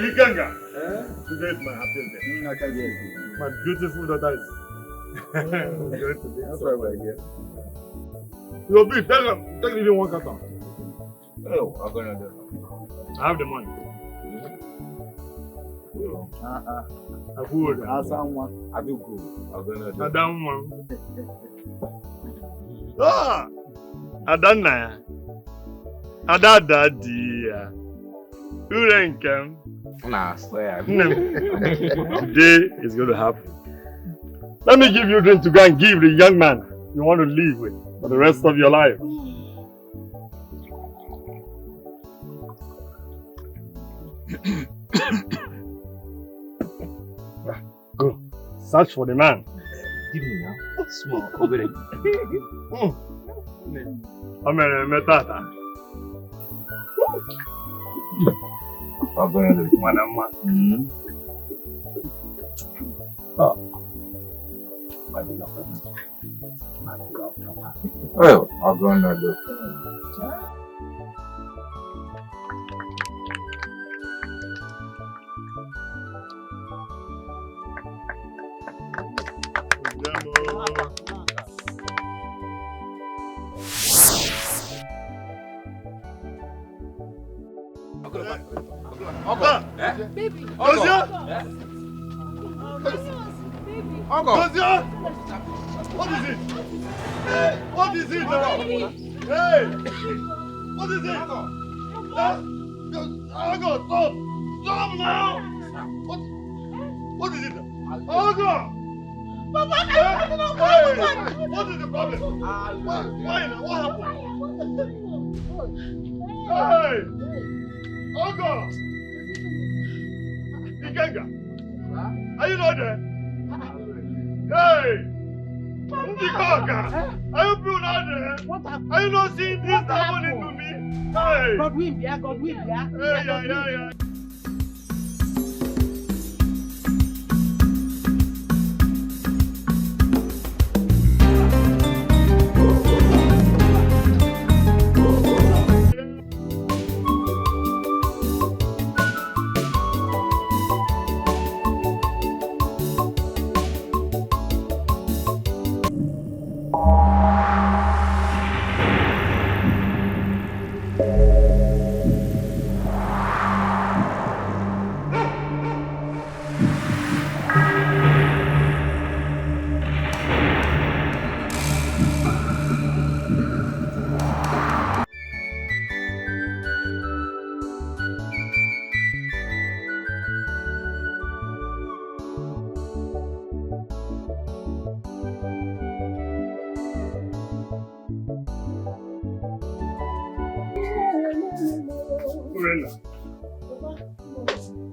Iganga. Today is my happiest day. My beautiful daughter is going to be. That's why we're here. You'll be, take even one carton. Oh, I'm gonna do it. I have the money. I would. I do go. I'm gonna do it. Ah! Adana. Adada dear. Urenkem. Nah, swear. Today is going to happen. Let me give you a drink to go and give the young man you want to live with for the rest of your life. Go. Search for the man. Give me now. Small. Over there. Metata. I'm gonna do it. Oh. Well, I'm gonna do it. Baby. Godson! Godson! What is it? What is it now? Hey! What is it? Uncle, stop! Stop now! What is it? Uncle! Papa, what is the problem? Why now? What happened? Hey! Uncle! Iganga! Are you not there? Hey! Ndikoka! Are you people not there? What happened? Are you not seeing this happening to me? Hey! God will be, Yeah.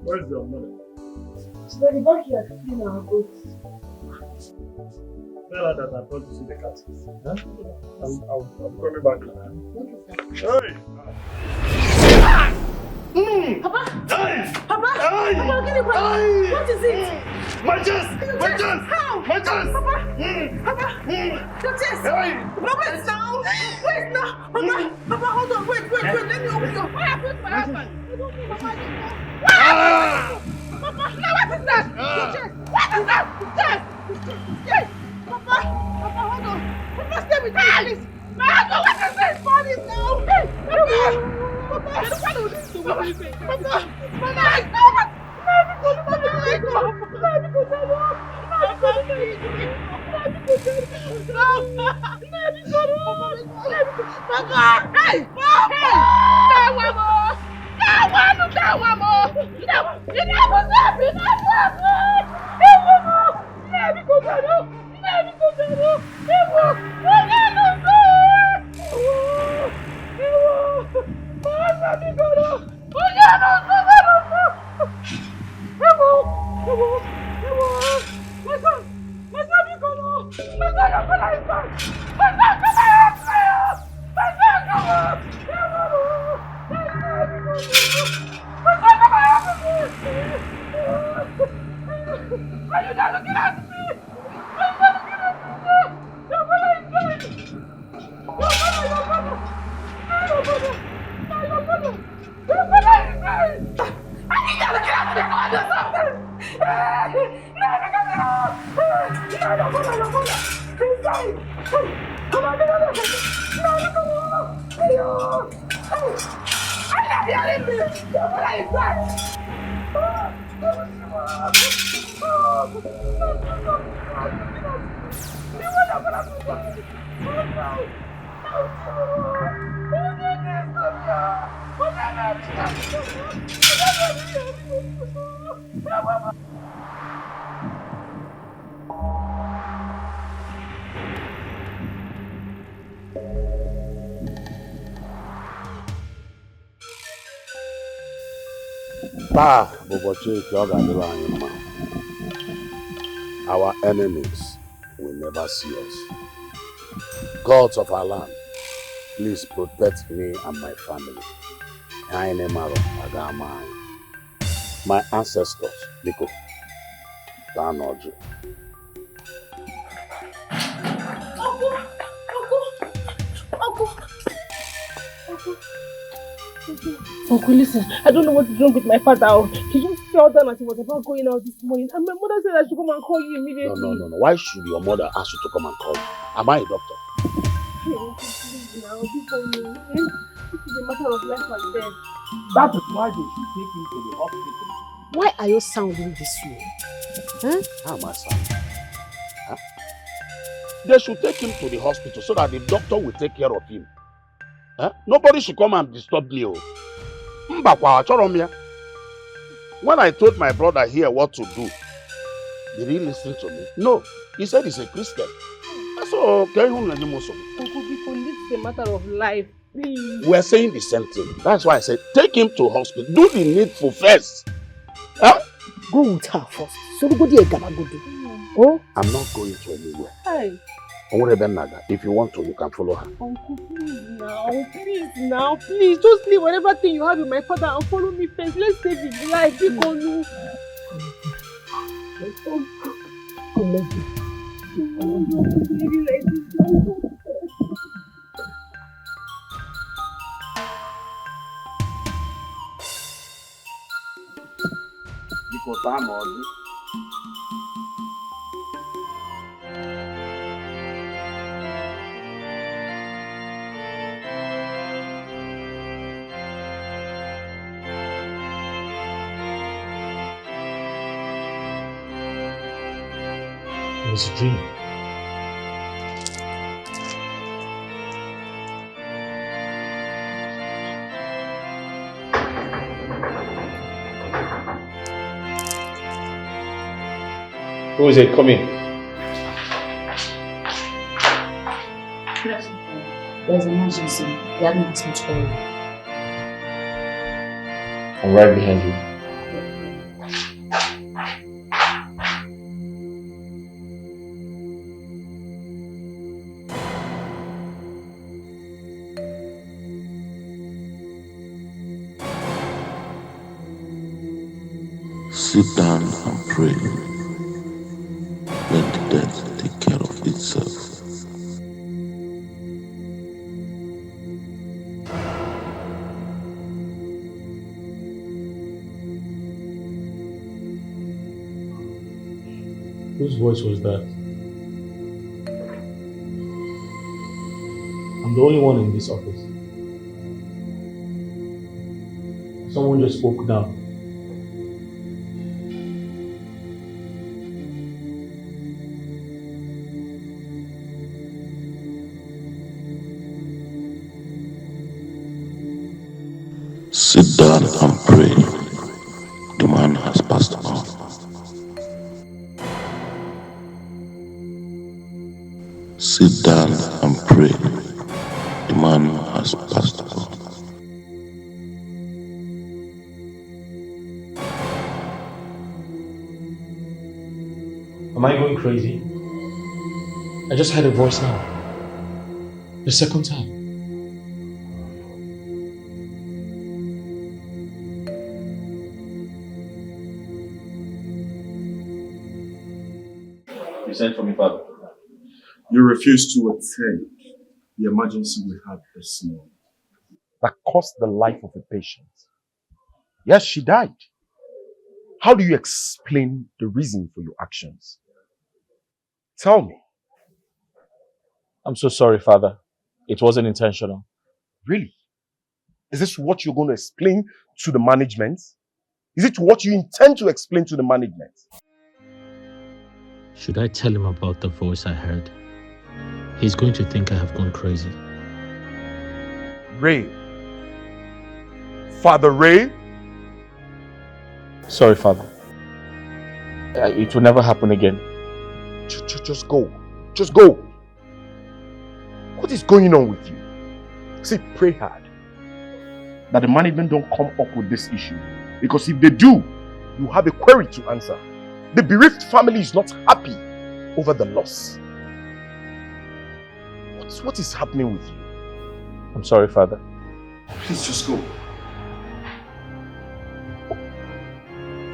Where's your mother? She's at the backyard cleaning our goats. Tell her that I've gone to see the cats. Huh? I'll be coming back now. Hey! Papa! Hey! Papa! Hey! Papa, give me one. What is it? My chest! My chest! How? My chest! Papa! Papa! Your chest! Hey! Papa, wait now! Wait now! Papa, hold on! Wait! Let me open your... What happened? I don't know, Papa. Papa, now what is that? Your chest! What is that? Chest! Yes! Papa, hold on! Papa, stay with me, please! Papa, what is this? Body now! Papa! Papa, Our enemies will never see us. Gods of our land, please protect me and my family. My ancestors, Nico, Danoju. Uncle, listen, I don't know what is wrong with my father. He just fell down as he was about going out this morning. And my mother said I should come and call you immediately. No. Why should your mother ask you to come and call you? Am I a doctor? Hey, Uncle, please now, this is a matter of life and death. That is why they should take him to the hospital. Why are you sounding this way? Huh? How am I sounding? Huh? They should take him to the hospital so that the doctor will take care of him. Huh? Nobody should come and disturb me. When I told my brother here what to do, did he listen to me? No. He said he's a Christian. So, Uncle, this is a matter of life. Please. We're saying the same thing. That's why I said, take him to hospital. Do the needful first. Huh? Go with her first. So go there, oh? I'm not going to anywhere. Hi. If you want to, you can follow her. Uncle, please. Just leave whatever thing you have with my father and follow me first. Let's save his life. It was a dream. Who is it? Come in. There's an emergency. The admin has me to call you. I'm right behind you. Sit down and pray. Let the death take care of itself. Whose voice was that? I'm the only one in this office. Someone just spoke down. Sit down and pray. The man has passed on. Sit down and pray. The man has passed on. Am I going crazy? I just heard a voice now. The second time. You sent for me, Father. You refused to attend the emergency we had this morning that cost the life of a patient. Yes, she died. How do you explain the reason for your actions? Tell me. I'm so sorry, Father. It wasn't intentional. Really? Is this what you're going to explain to the management? Is it what you intend to explain to the management? Should I tell him about the voice I heard? He's going to think I have gone crazy. Ray. Father Ray? Sorry, Father. It will never happen again. Just go. Just go. What is going on with you? See, pray hard that the management don't come up with this issue. Because if they do, you have a query to answer. The bereaved family is not happy over the loss. What is happening with you? I'm sorry, Father. Please just go.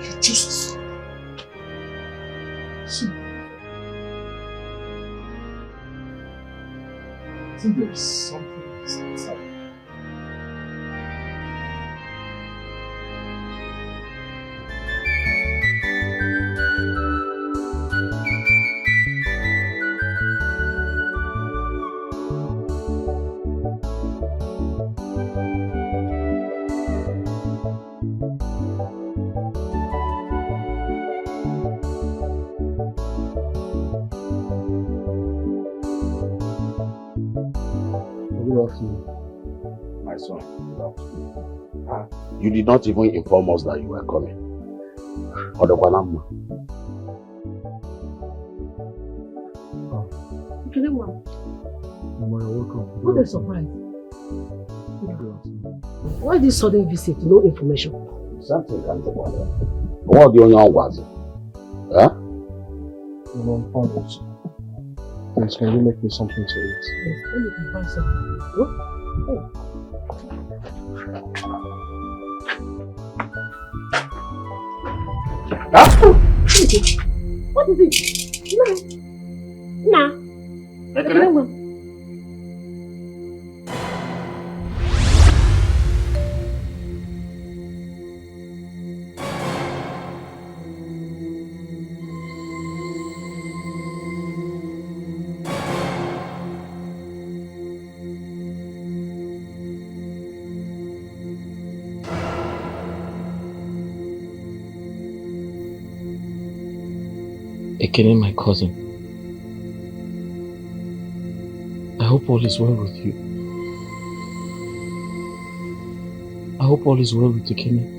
You just... See, I think there is something inside. My son, you did not even inform us that you were coming. What a surprise. Why this sudden visit? No information. Something can be about it. What do you know was it? Huh? Please, can you make me something to eat? Yes, let me find something. Hey. What is it? Nah. Ekene, my cousin. I hope all is well with you. I hope all is well with Ekene.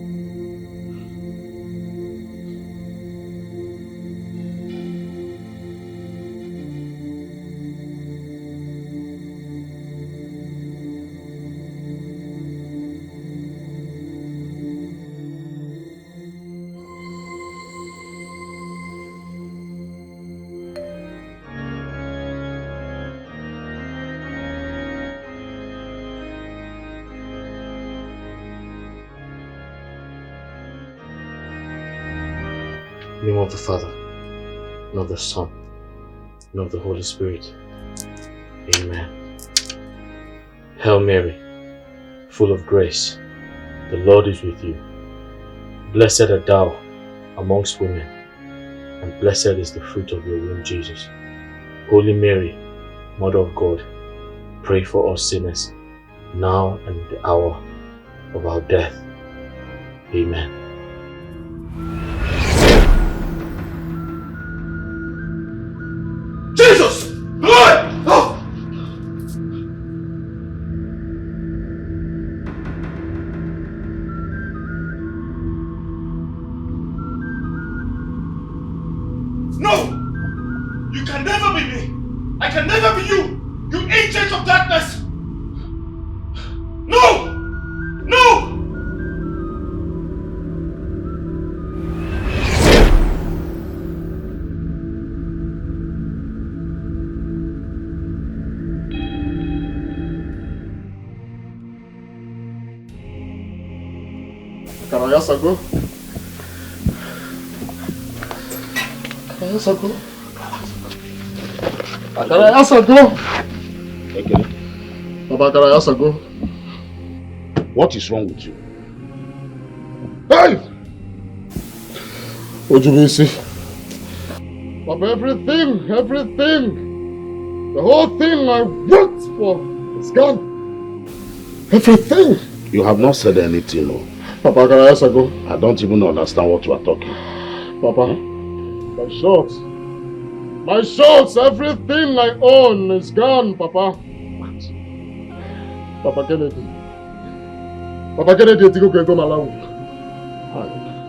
In the name of the Father, and of the Son, and of the Holy Spirit. Amen. Hail Mary, full of grace, the Lord is with you. Blessed art thou amongst women, and blessed is the fruit of your womb, Jesus. Holy Mary, Mother of God, pray for us sinners, now and at the hour of our death. Amen. Jesus! Lord! Oh! No! You can never be me! I can never be you! You agent of darkness! No! No! Karayasago. Karayasago. Karayasago. Baba Karayasago. What is wrong with you? Hey! Ojubisi. Baba, everything The whole thing I worked for is gone. Everything. You have not said anything, no. Papa, can I ask go? I don't even understand what you are talking. Papa, my shorts, everything I own is gone, Papa. What? Papa Kennedy, you think go Malawi?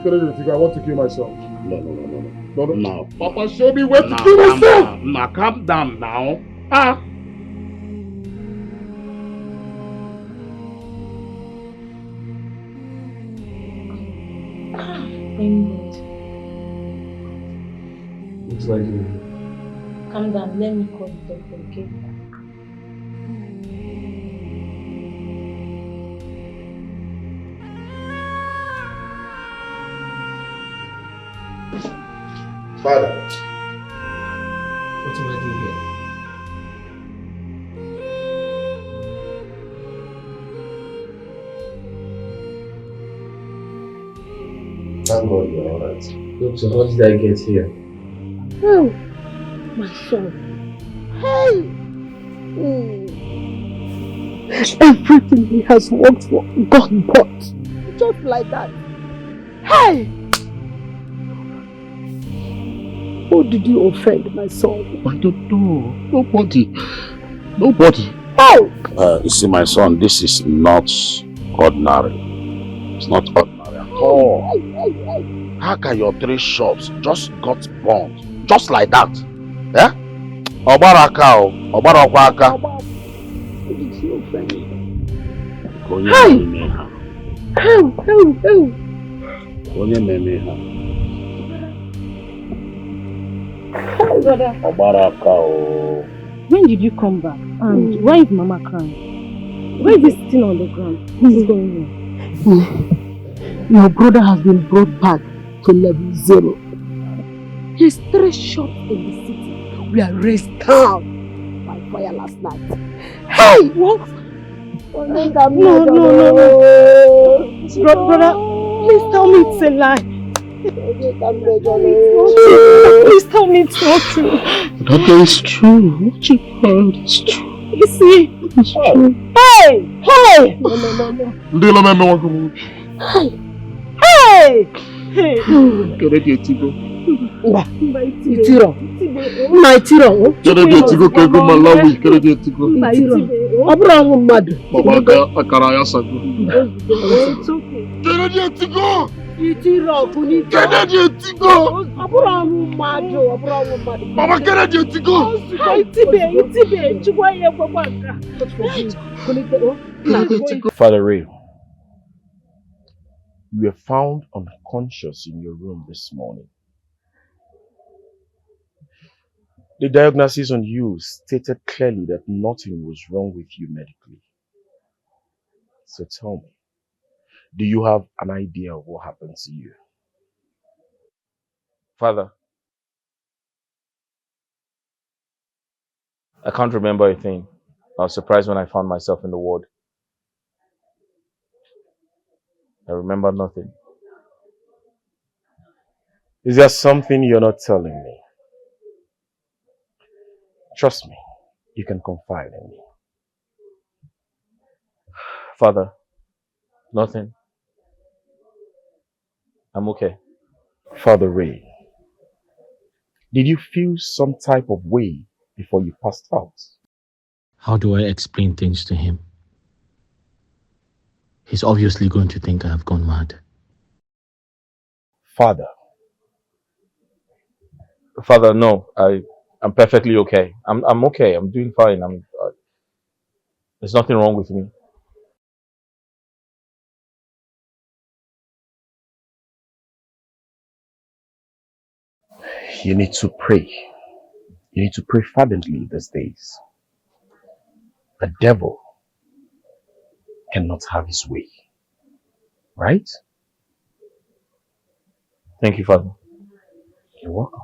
Kennedy, I want to kill myself. No. Papa, show me where to kill myself. Now, calm down now. Ah. Looks like you. Calm down, let me call the doctor, okay? Father, what am I doing here? Thank God you're alright. Doctor, how did I get here? Oh, my son. Hey! Everything he has worked for got bought. Just like that. Hey! Who did you offend, my son? I don't know. Nobody. Oh! You see, my son, this is not ordinary. It's not ordinary at all. How can your 3 shops just got burned? Just like that? Eh? Obaraka, Obarakwaka. Who did you offend? Brother, Obaraka. when did you come back? And why is Mama crying? Why is he sitting on the ground? What is going on? Your brother has been brought back to level 0. His 3 shops in the city were razed down by fire last night. Hey! What? No. Brother, please tell me it's a lie. Please tell me it's not true. Doctor, it's true. What you heard is true. You see? It's true. Hey! No. Hey! Get it, Tigo. My tiro. Get it, Tigo. Kego Malawi. Get it, Tigo. Abraham mad. Baba Akaraya Sago. It's okay. Get it, Tigo. Itiro, Get it, Tigo. Abraham mad. Baba, get it, Tigo. Father Ray, you were found unconscious in your room this morning. The diagnosis on you stated clearly that nothing was wrong with you medically. So tell me, do you have an idea of what happened to you? Father, I can't remember a thing. I was surprised when I found myself in the ward. I remember nothing. Is there something you're not telling me? Trust me, you can confide in me. Father, nothing. I'm okay. Father Ray, did you feel some type of way before you passed out? How do I explain things to him? He's obviously going to think I have gone mad. Father, no. I'm perfectly okay. I'm okay. I'm doing fine. There's nothing wrong with me. you need to pray. You need to pray fervently these days. The devil cannot have his way. Right? Thank you, Father. You're welcome.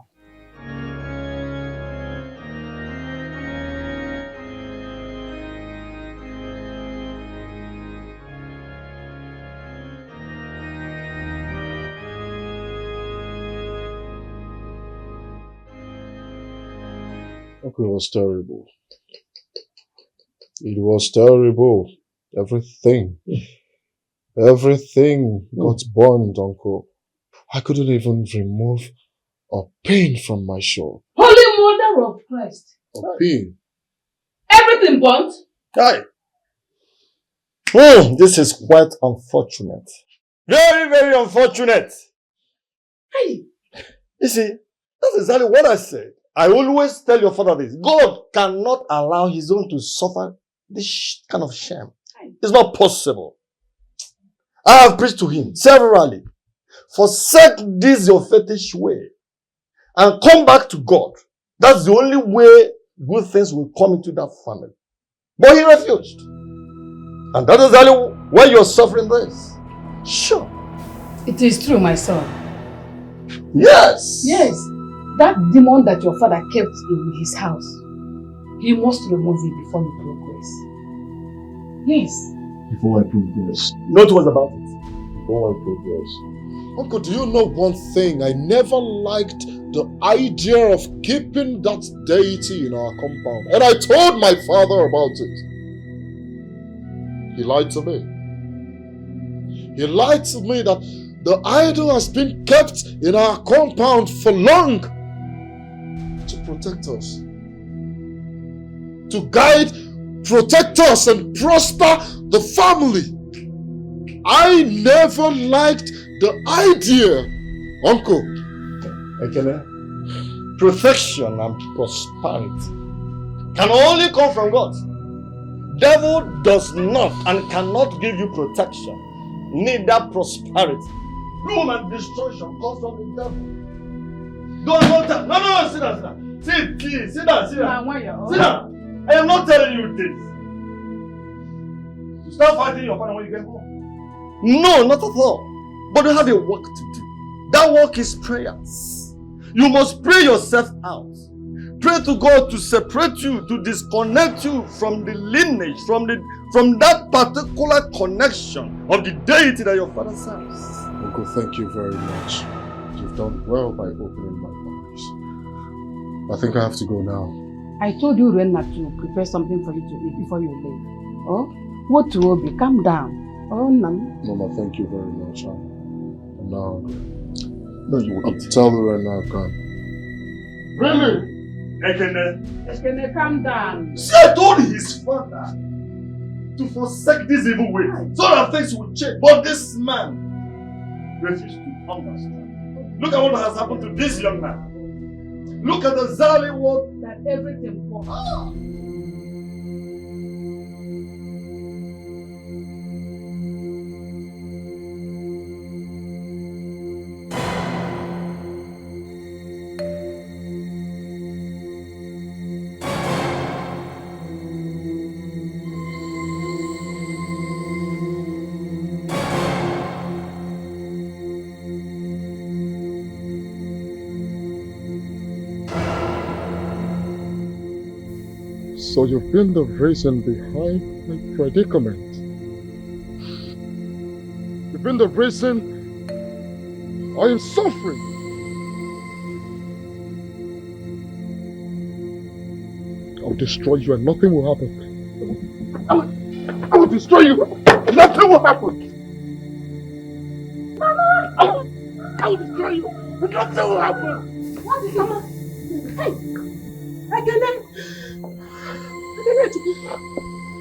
Okay, it was terrible. It was terrible. Everything got burned, Uncle. I couldn't even remove a pin from my shoe. Holy Mother of Christ. A pin? Everything burnt? Aye. This is quite unfortunate. Very, very unfortunate. Hey. You see, that's exactly what I said. I always tell your father this. God cannot allow his own to suffer this kind of shame. It's not possible. I have preached to him severally. Forsake this your fetish way and come back to God. That's the only way good things will come into that family. But he refused. And that is exactly why you're suffering this. Sure. It is true, my son. Yes. Yes. That demon that your father kept in his house, he must remove it before you progress. Yes. Before I progress. Not what about it. Before I progress. Uncle, do you know one thing? I never liked the idea of keeping that deity in our compound. And I told my father about it. He lied to me. He lied to me that the idol has been kept in our compound for long to protect us. To guide, protect us and prosper the family. I never liked the idea, Uncle. Protection and prosperity can only come from God. Devil does not and cannot give you protection, neither prosperity. Ruin and destruction comes from the devil. Don't tell. No, sit down. Sit, please, sit down. Sit down. I am not telling you this. You start fighting your father when you get home. No, not at all. But you have a work to do. That work is prayers. You must pray yourself out. Pray to God to separate you, to disconnect you from the lineage, from that particular connection of the deity that your father serves. Uncle, thank you very much. You've done well by opening my eyes. I think I have to go now. I told you, Rena, to prepare something for you to eat before you leave. Oh, what to Obi? Calm down. Oh, Mama, thank you very much. I'm now hungry. No, you will eat. Tell Rena I can. Really? Ekene, calm down. See, I told his father to forsake this evil way so that things will change. But this man refused to understand. Look at what has happened to this young man. Look at the Zali word that everything was. So you've been the reason behind my predicament. You've been the reason I am suffering. I'll destroy you and nothing will happen. I will destroy you and nothing will happen. I will destroy you and nothing will happen. What is Mama? Hey! Ekene!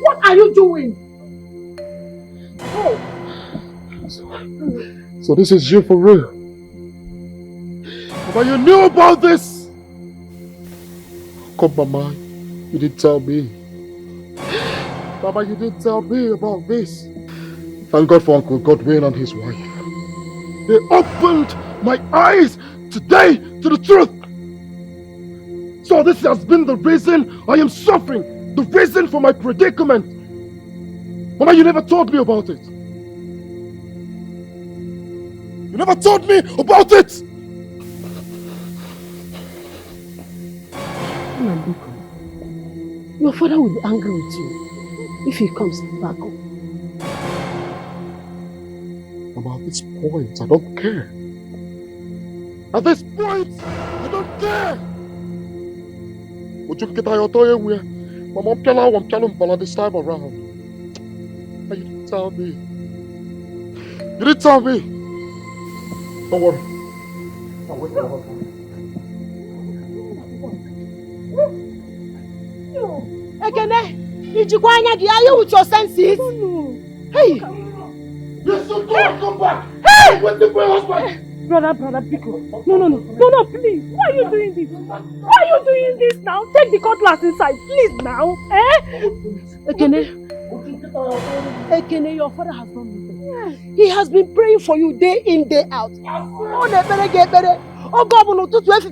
What are you doing? So this is you for real? Mama, you knew about this? Come, Mama, you didn't tell me. Mama, you didn't tell me about this. Thank God for Uncle Godwin and his wife. They opened my eyes today to the truth. So this has been the reason I am suffering. The reason for my predicament. Mama, you never told me about it. You never told me about it. Your father will be angry with you if he comes back home. Mama, at this point, I don't care. At this point, I don't care. Mama, I'm telling this time around. And you didn't tell me. You didn't tell me. Don't worry. I'll wait for your husband. Ekene, are you with your senses? Hey! Yes, so come back! Hey! I'm waiting for your husband! Brother, Pico. No, please. Why are you doing this? Why are you doing this now? Take the cutlass inside, please now. Ekene, your father has not moved. He has been praying for you day in, day out. Oh, God, no, to 12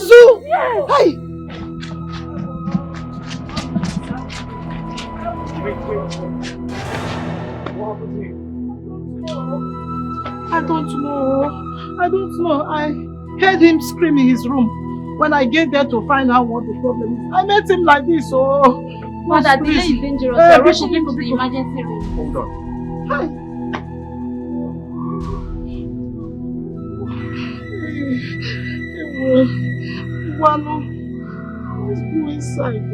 Manzu. Hey! Wait. What happened to you? I don't know. I heard him scream in his room. When I get there to find out what the problem is, I met him like this. Mother, delay is dangerous. You're rushing him to the emergency room. Hold on. Hi. Wano, let's go inside.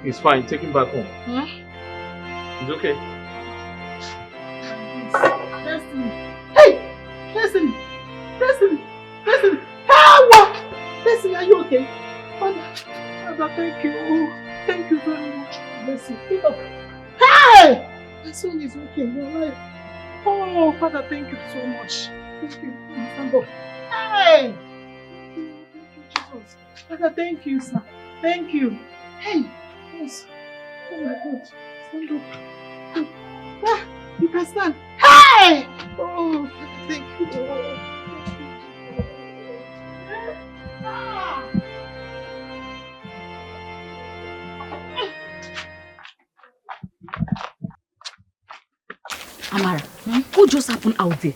It's fine. Take him back home. Huh? It's okay. Hey! Listen! Hey, what? Listen, are you okay? Father, thank you. Thank you very much. Listen, pick up. Hey! My son is okay. You're alive. Oh, Father, thank you so much. Thank you. Stand up. Hey! Thank you, Jesus. Father, thank you, sir. Thank you. Hey! Yes. Oh my God. Stand up. Ah, you can stand. Hey! Oh, thank you. Ah. Amara, what just happened out there?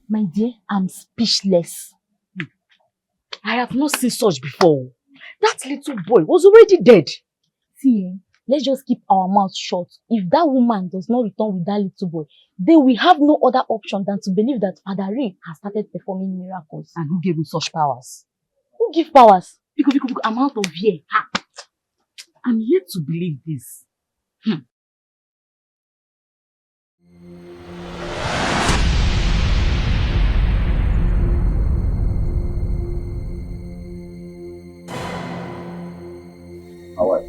My dear, I'm speechless. I have not seen such before. That little boy was already dead. See, let's just keep our mouths shut. If that woman does not return with that little boy, then we have no other option than to believe that Father Ray has started performing miracles. And who gave him such powers? Who gave powers? Because I'm out of here. I'm yet to believe this. Alright.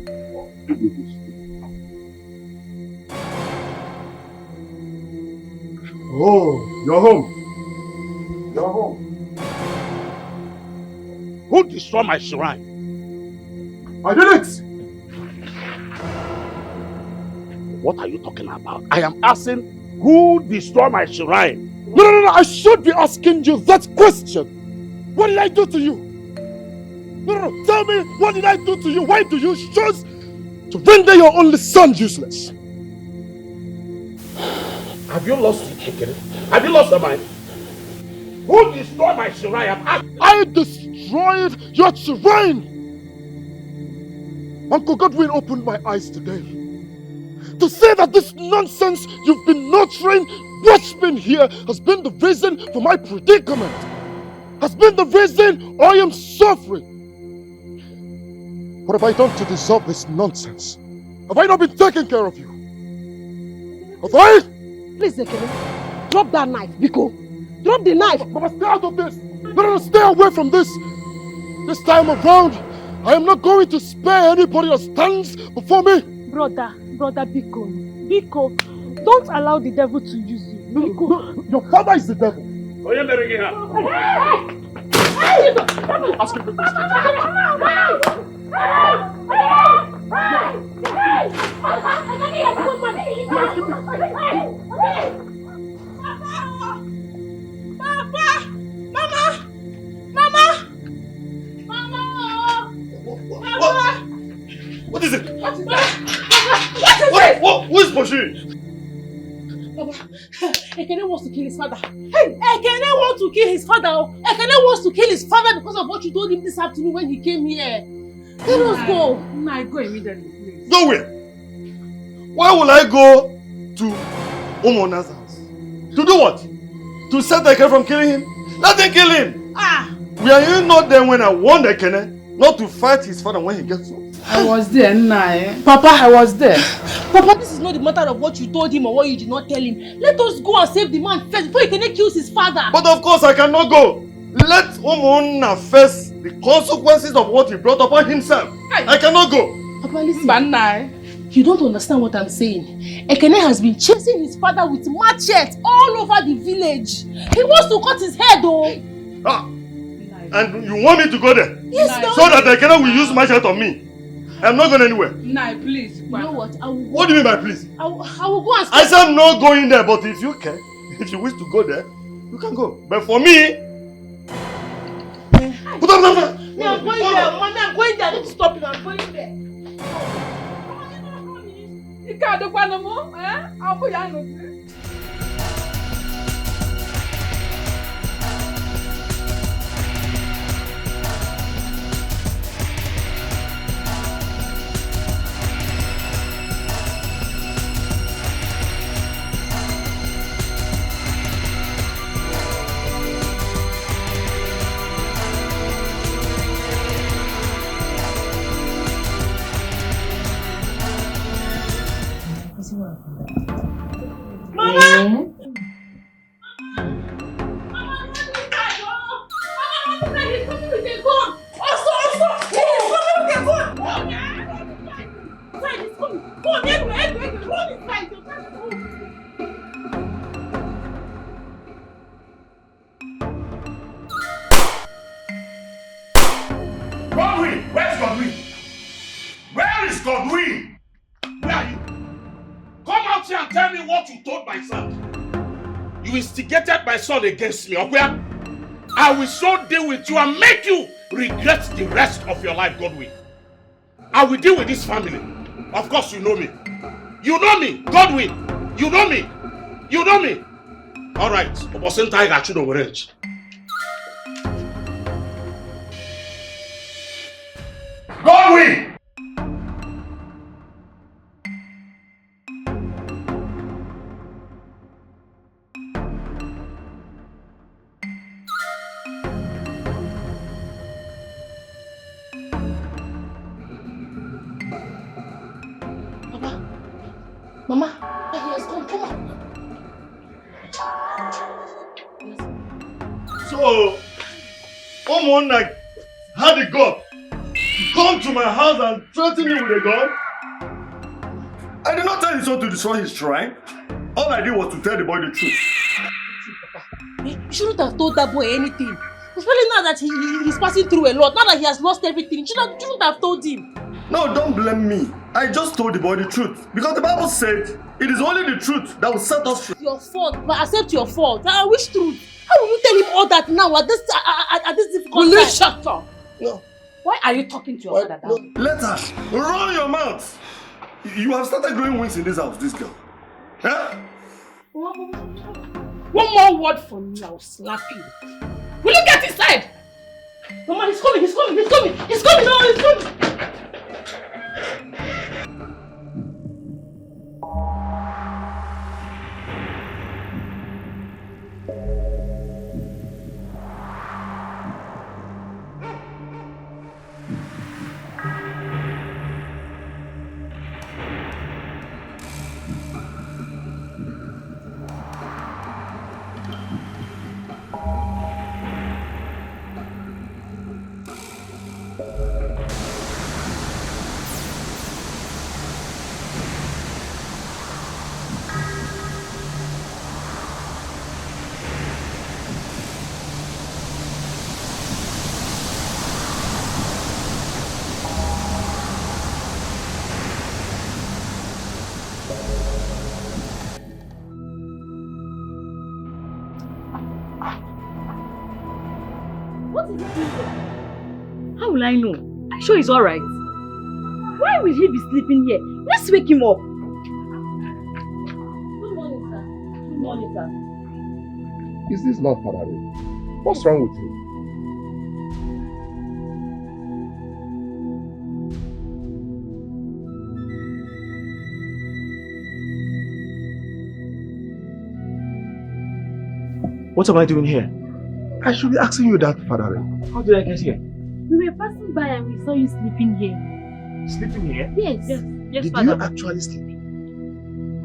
Oh, you're home. You're home. Who destroyed my shrine? I did it! What are you talking about? I am asking who destroyed my shrine? No, I should be asking you that question. What did I do to you? No, tell me, what did I do to you? Why do you choose to render your only son useless? Have you lost it, Ekene? Have you lost your mind? Who destroyed my shrine? I destroyed your shrine! Uncle Godwin opened my eyes today to say that this nonsense you've been nurturing, what's been here, has been the reason for my predicament, has been the reason I am suffering. What have I done to deserve this nonsense? Have I not been taking care of you? Have I? Please, Ekene, drop that knife, Biko. Drop the knife. Mama, stay out of this. No, stay away from this. This time around, I am not going to spare anybody that stands before me. Brother, Biko, don't allow the devil to use you. Biko. No, your father is the devil. Ask him the question. Mama! What is it? What is it? Who is pushing? Ekene wants to kill his father. Hey, Ekene wants to kill his father. Ekene wants to kill his father because of what you told him this afternoon when he came here. Let us go. Nah, go immediately, please. Go where? Why will I go to Umona's house? To do what? To save Ekene from killing him? Let them kill him! Were you not there when I warned Ekene not to fight his father when he gets home? I was there, Nai. Papa, I was there. Papa, this is not the matter of what you told him or what you did not tell him. Let us go and save the man first before Ekene kills his father. But of course I cannot go. Let Umona face the consequences of what he brought upon himself. I cannot go. Papa, listen. You don't understand what I'm saying. Ekene has been chasing his father with machetes all over the village. He wants to cut his head though. And you want me to go there? Yes, no. So that Ekene will use machete on me. I'm not going anywhere. Nai, please. You know what? What do you mean by please? I will go and stay. I said I'm not going there, but if you can, if you wish to go there, you can go. But for me, put up the Me, I'm going there. Mommy, I'm going there. Don't stop it. I'm going there. You can't do one more, eh? I'll put you on. Godwin! Where's Godwin? Where is Godwin? Where are you? Come out here and tell me what you told my son. You instigated my son against me, okay? I will so deal with you and make you regret the rest of your life, Godwin. I will deal with this family. Of course, you know me. You know me, Godwin. You know me. You know me. All right. Godwin! Mama, he has gone. Come on. So, Umona had the gut to come to my house and threaten me with a gun? I did not tell his son to destroy his shrine. All I did was to tell the boy the truth. You shouldn't have told that boy anything. Especially now that he's passing through a lot. Now that he has lost everything, you shouldn't have told him. No, don't blame me. I just told the boy the truth. Because the Bible said it is only the truth that will set us free. Your fault, but accept your fault. Which truth? How will you tell him all that now at this difficult time? Will you shut up? No. Why are you talking to your father that way? Let her. Run your mouth. You have started growing wings in this house, this girl. Huh? One more word from me, I'll slap you. Will you get inside? Mama, he's coming, he's coming, he's coming, he's coming, no, he's coming. What is he doing there? How will I know? I'm sure he's alright. Why will he be sleeping here? Let's wake him up. Good morning, sir. morning, sir. Is this not Father Ray? What's wrong with him? What am I doing here? I should be asking you that, Father Ray. How did I get here? We were passing by and we saw you sleeping here. Sleeping here? Yes. Yes, Did Father. you actually sleep?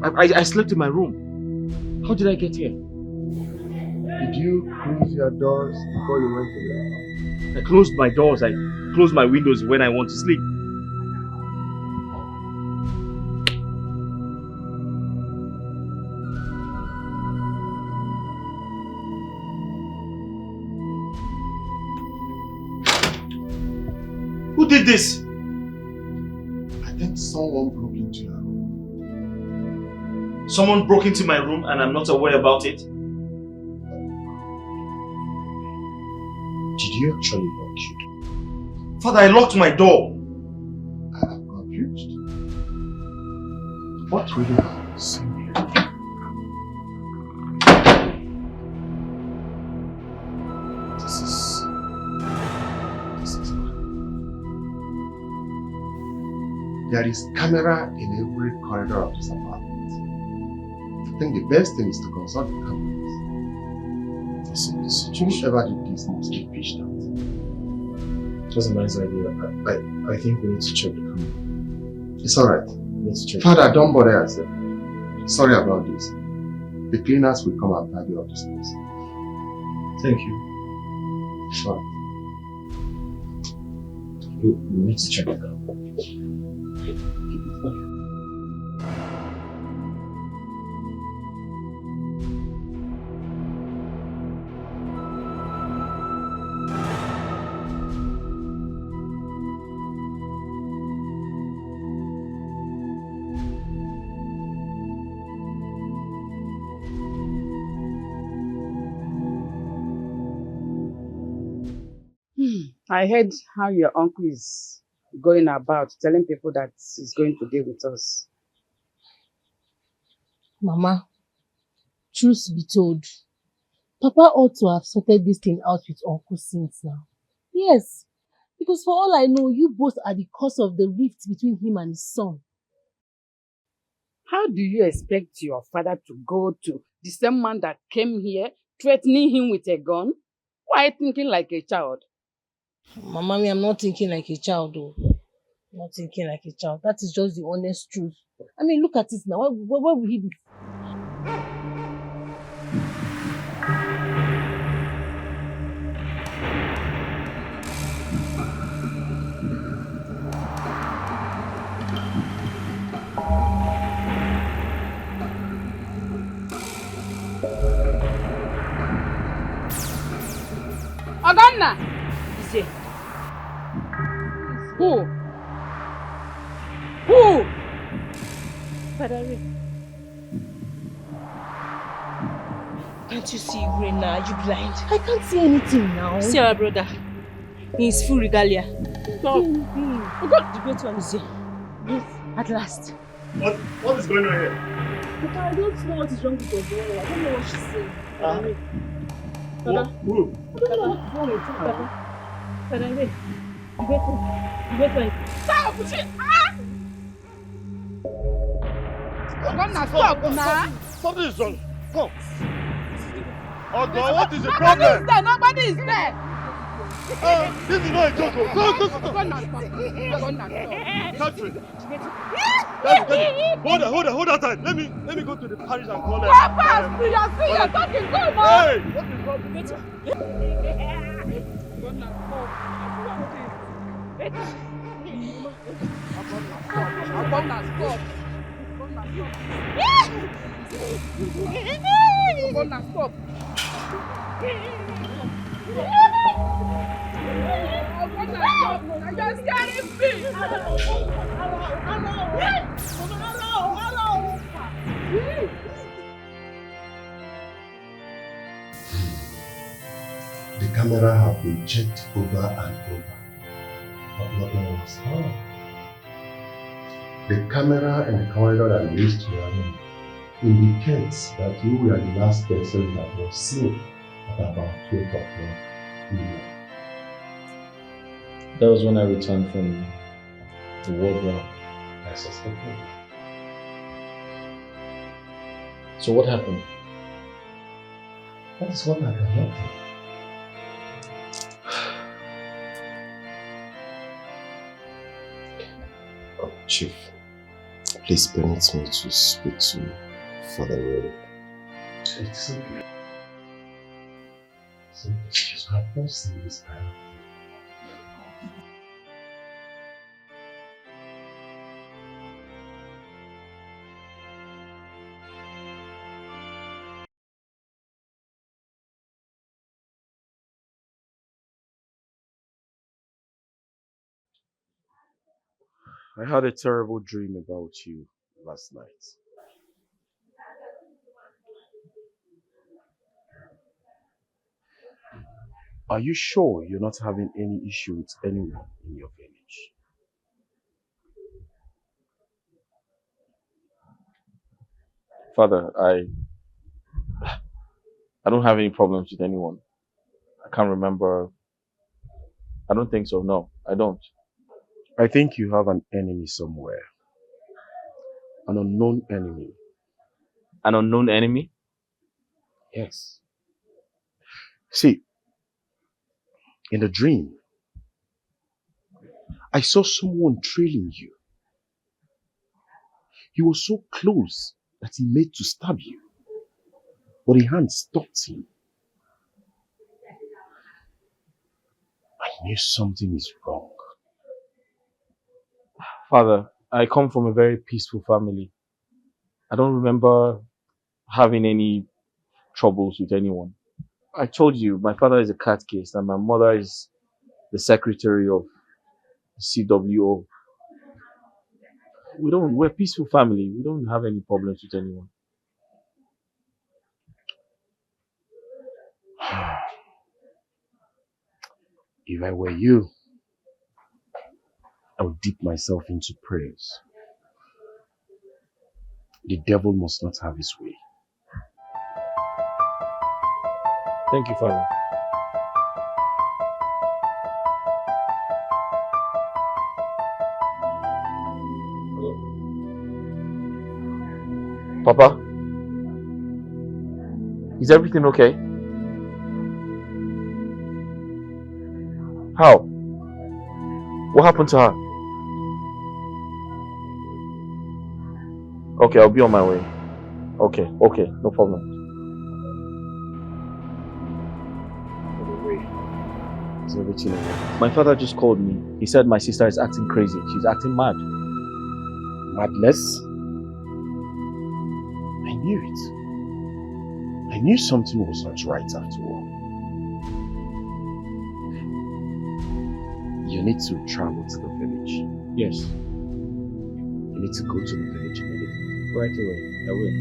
I slept in my room. How did I get here? Did you close your doors before you went to bed? I closed my doors, I closed my windows when I want to sleep. Who did this? I think someone broke into your room. Someone broke into my room and I'm not aware about it? Did you actually lock it? Father, I locked my door. I'm confused. What really happens here? This is There is camera in every corridor of this apartment. I think the best thing is to consult the cameras. Whoever did this must be pitched out. That's a nice idea. I think we need to check the camera. It's alright. We need to check. Father, don't bother yourself. Sorry about this. The cleaners will come and tidy up this place. Thank you. Sure. We need to check the camera. I heard how your uncle is going about telling people that he's going to deal with us. Mama, truth be told, Papa ought to have sorted this thing out with Uncle since now. Yes, because for all I know, you both are the cause of the rift between him and his son. How do you expect your father to go to the same man that came here, threatening him with a gun? Why are you thinking like a child? Mama, I'm not thinking like a child, though. I'm not thinking like a child. That is just the honest truth. I mean, look at it now. Where will he be? Oganna! Who? Father Ray. Can't you see Rena? Are you blind? I can't see anything now. See our brother. In his full regalia. Stop. The great one is here. Yes, at last. What is going on here? But I don't know what is wrong with your boy. I don't know what she's saying. Who? I don't know what's wrong with her. Father Ray. The great one. Stop! Oganna, stop now! Something is wrong. Come. Oh God, what is the Nobody problem? is there! Nobody is there! This is not a joke. Go. Oganna, stop! Catherine. Hold that time. Let me go to the parish and call them. Go fast! You're talking. Go, man! Hey! What is wrong? Oganna, stop! Oganna, stop! You're scaring me! The camera have been checked over and over, but nothing was found. The camera in the corridor that leads to your room indicates that you were the last person that was seen at about 12 o'clock in the morning. That was when I returned from the war ground. I suspected. So what happened? That is what I cannot tell. Oh, Chief, please permit me to speak to you for the real. It's okay. So, I've not seen this kind of thing. I had a terrible dream about you last night. Are you sure you're not having any issue with anyone in your village? Father, I don't have any problems with anyone. I can't remember. I don't think so. No, I don't. I think you have an enemy somewhere. An unknown enemy. An unknown enemy? Yes. See, in the dream, I saw someone trailing you. He was so close that he made to stab you, but a hand stopped him. I knew something is wrong. Father, I come from a very peaceful family. I don't remember having any troubles with anyone. I told you, my father is a catechist and my mother is the secretary of the CWO. We're a peaceful family. We don't have any problems with anyone. If I were you, I would dip myself into prayers. The devil must not have his way. Thank you, Father. Papa? Is everything okay? How? What happened to her? Okay, I'll be on my way. Okay, no problem. Is everything okay? My father just called me. He said my sister is acting crazy. She's acting mad. Madness? I knew it. I knew something was not right after all. You need to travel to the village. Yes. You need to go to the village immediately. Right away. I will.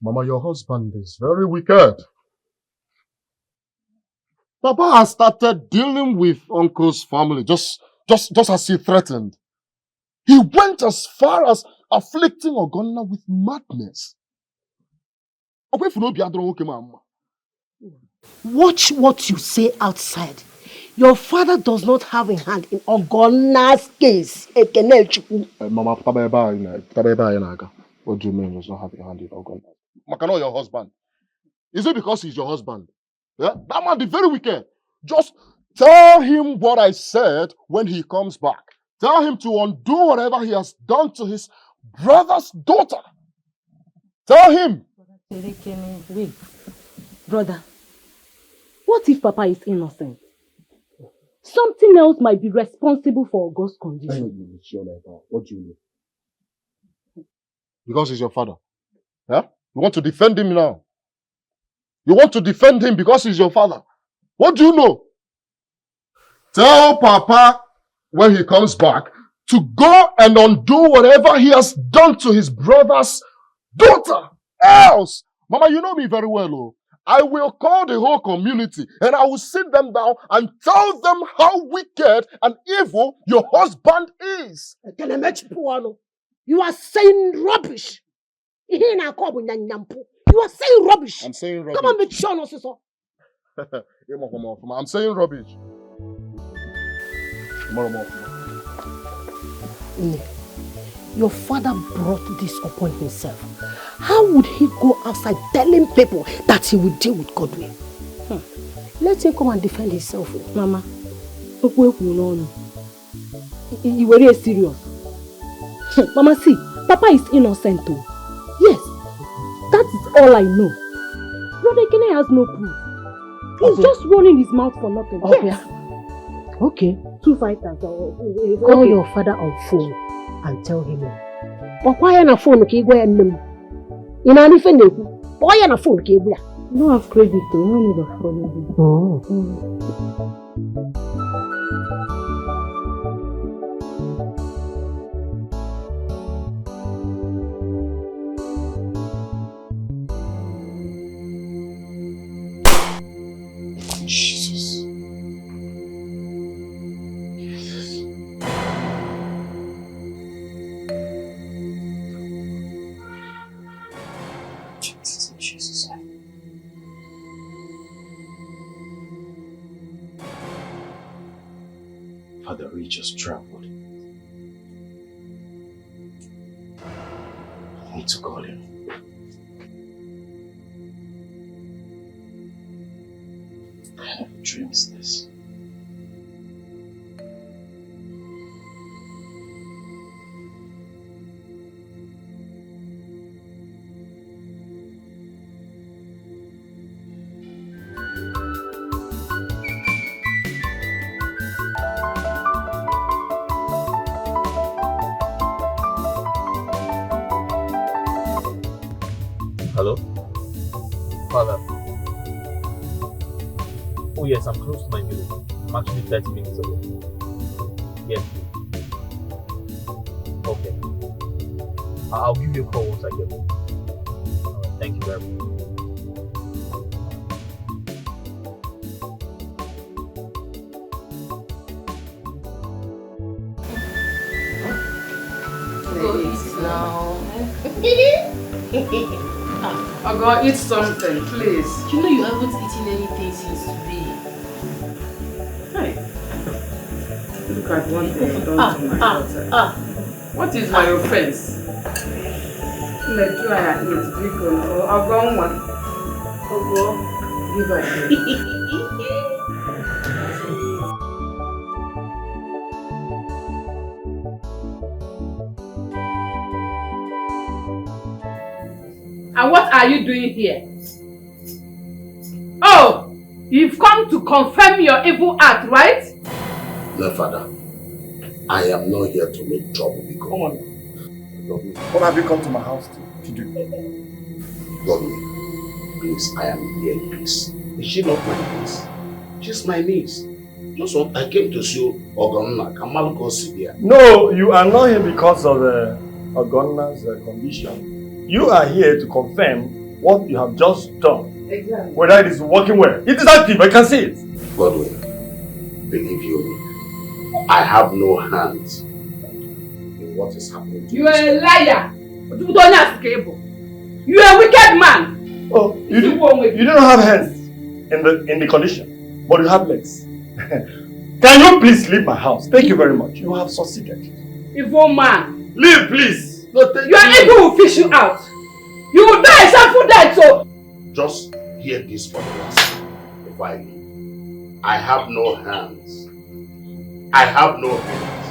Mama, your husband is very wicked. Papa has started dealing with Uncle's family just as he threatened. He went as far as afflicting Ogonna with madness. Watch what you say outside. Your father does not have a hand in Ogonna's case. Mama, what do you mean he does not have a hand in Ogonna? Makano, your husband. Is it because he's your husband? Yeah? That man is very wicked. Just tell him what I said when he comes back. Tell him to undo whatever he has done to his brother's daughter. Tell him. Wait, brother. What if Papa is innocent? Something else might be responsible for August's condition. What do you know? Because he's your father. Yeah? You want to defend him now? You want to defend him because he's your father? What do you know? Tell Papa when he comes back to go and undo whatever he has done to his brother's daughter. Else, Mama, you know me very well, oh. I will call the whole community and I will sit them down and tell them how wicked and evil your husband is. You are saying rubbish. You are saying rubbish. I'm saying rubbish. Come on, make sure, no, sister. I'm saying rubbish. Your father brought this upon himself. How would he go outside telling people that he would deal with Godwin? Let him come and defend himself. Mama, you were very serious. Mama, see, Papa is innocent too. Yes, that is all I know. Brother Kene has no proof. He's just running his mouth for nothing. Okay. Yes. Okay. 2 fighters. Call your father on phone and tell him. Why on a phone? You don't have credit to need a phone. Jesus. Jesus. Father Ray just traveled. I need to call him. What kind of dream is this? Hello? Father. Oh yes, I'm close to my village. I'm actually 30 minutes away. Yes. Okay. I'll give you a call once I get home. Alright, thank you very much. I'll go eat something, please. You know you haven't eaten anything since today. Hey. Look at what they've done to my daughter. What is my offense? Let you eat, drink on. I'll go on one. I'll go. Give her a And what are you doing here? Oh, you've come to confirm your evil act, right? No, Father. I am not here to make trouble because... Come on. What have you come to my house to do? Godwin, please, I am here in peace. Is she not my niece? She's my niece. Just what I came to see you, Ogonna, Kamal Kosibia. No, you are not here because of Ogonna's condition. You are here to confirm what you have just done. Exactly. Whether it is working well. It is active, I can see it. Godwin, believe you me, I have no hands in what is happening to you are a liar. You are a wicked man. Oh, you don't have hands in the condition, but you have legs. Can you please leave my house? Thank you very much. You have succeeded. Evil man. Leave, please. No, your evil will fish you out. You will die, shameful death, so. Just hear this for the last time before I leave. I have no hands. I have no hands.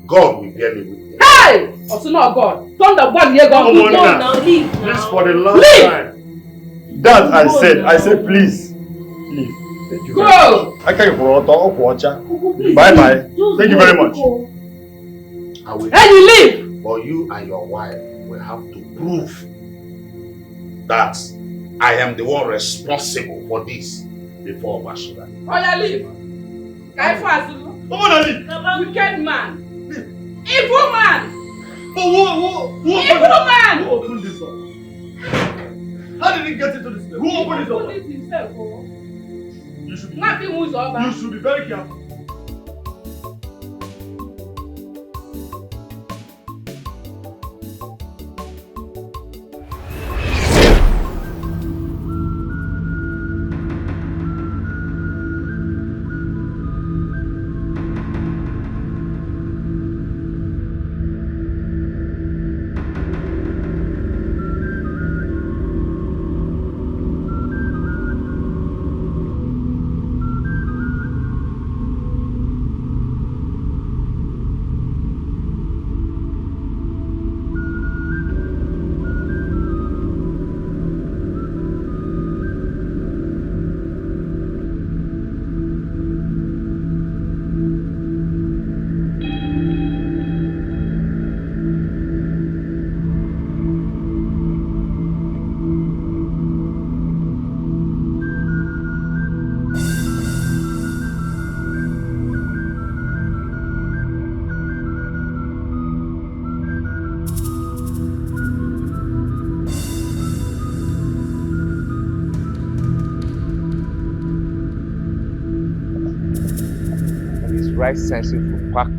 God will bear me with you. Hey! Also not God. Don't the one here God. Come on now. Leave now. Please, for the last time. That I said please. Leave. Thank you. Go! I can't bye bye. Thank you very much. I will. Hey, you leave! But you and your wife will have to prove that I am the one responsible for this before Bashira. Oh, yeah, leave. Guy fast. Come on, leave. Wicked man. Evil man. Who Evil man. Who opened this door? How did he get into this place? Who opened this door? He opened it himself. You should be very careful. right sense to park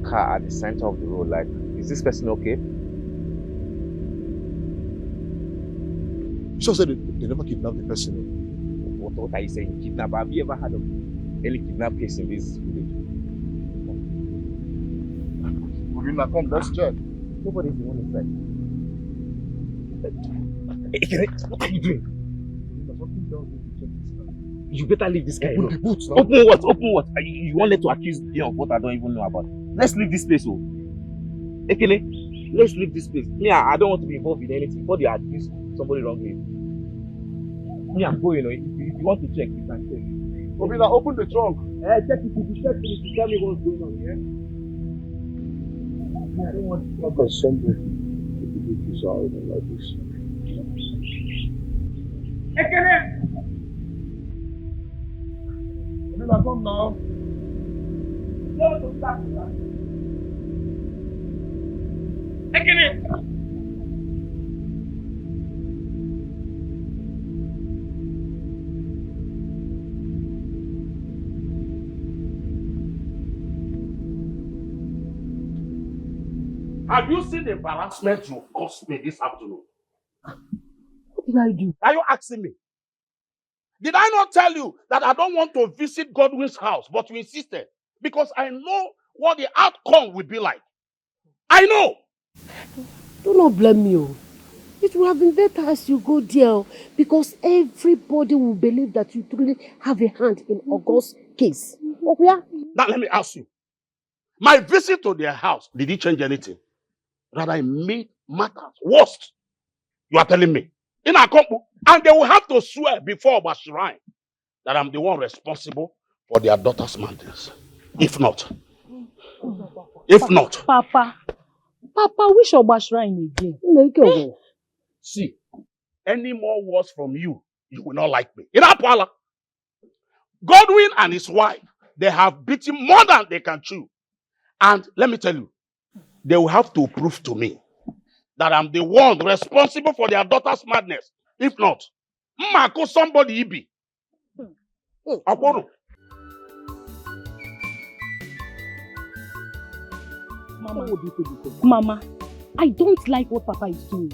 car at the center of the road. Like, is this person okay? You sure said they never kidnapped the person. What are you saying? Kidnap? Have you ever heard of any kidnap case in this village? Obina, come, let's check. Nobody's the one inside. What are you doing? You better leave this guy. Open the boots now. Open what? Open what? You wanted to accuse me of what I don't even know about. Let's leave this place, oh. Ekene, let's leave this place. Me, I don't want to be involved in anything before they accuse somebody wrongly. Me, I'm going, if you want to check, you can check. Obina, open the trunk. Check it. If you check it, you tell me what's going on, yeah? I don't want to. How can somebody be desired like this? Ekene! Obina, come now. Ekene! Have you seen the embarrassment you caused me this afternoon? What did I do? Are you asking me? Did I not tell you that I don't want to visit Godwin's house, but you insisted? Because I know what the outcome will be like. I know! Do not blame me. It would have been better as you go there, because everybody will believe that you truly have a hand in August's case. Now let me ask you. My visit to their house, did it change anything? Rather, it made matters worse. You are telling me. In Akombu, and they will have to swear before Bashirai that I'm the one responsible for their daughter's madness. If not. Papa, which Obashrine again? See, any more words from you, you will not like me. In Apala, Godwin and his wife, they have beaten more than they can chew. And let me tell you, they will have to prove to me that I'm the one responsible for their daughter's madness. If not, Mako somebody Ibi. Mama, I don't like what Papa is doing.